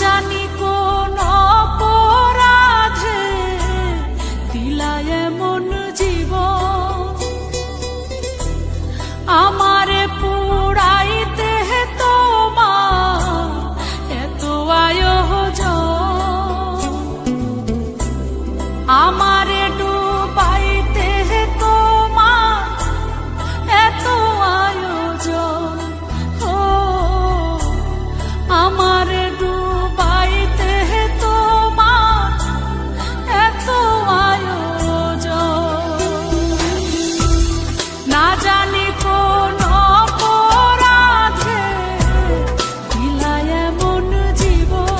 জানি কোন অপরাধে দিলা এমন জীবন, আমারে পুরাইতে তোমার এত আয়োজন, আমারে ডুবাইতে তোমার এত আয়োজন। ও আমারে ডুবাইতে তোমার এত আয়োজন, না জানি কোন অপরাধে দিলা এমন জীবন,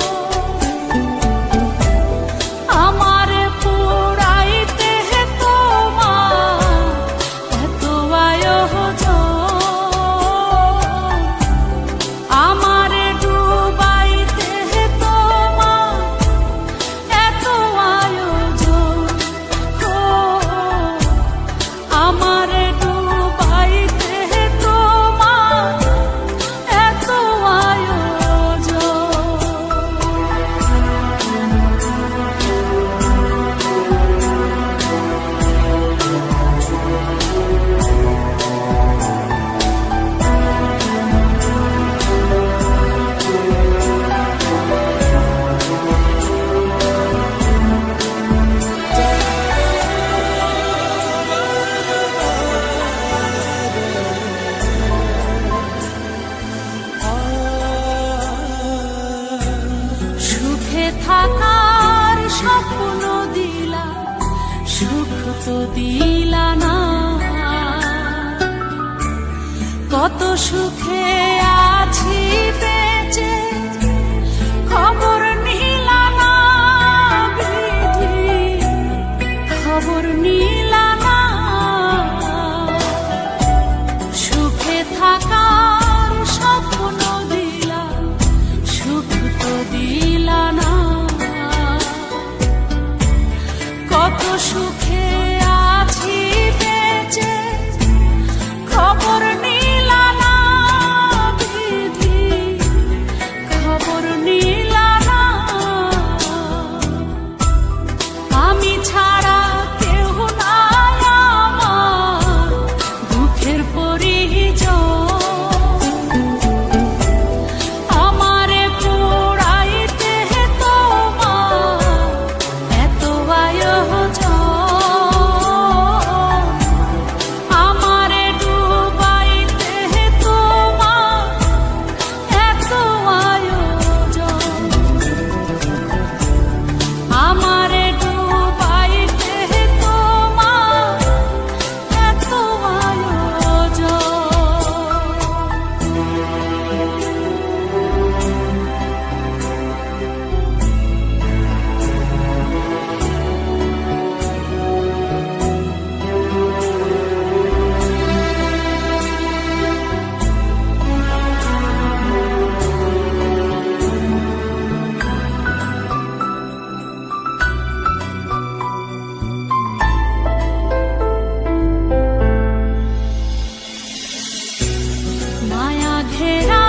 আমারে পুরাইতে তোমার এত আয়োজন, আমারে ডুবাইতে তোমার এত আয়োজন। ও আমারে ডুবাইতে তোমার এত আয়োজন। সুখে থাকার স্বপ্ন দিলা, সুখ তো দিলা না, কত সুখে আছি বেঁচে খবর নিলা না, বিধি খবর নিলা না। সুখে থাকার স্বপ্ন দিলা, সুখ তো দিলা না, কত সুখে আছি বেঁচে খবর নিলা না, বিধি খবর নিলা না। আমি ছাড়া কেউ নাই আমার দুঃখের পরিজন, আমারে পুরাইতে তোমার এত আয়োজন, আমারে ডুবাইতে তোমার এত আয়োজন, আমারে ডুবাইতে তোমার এত মায়া ঘেরা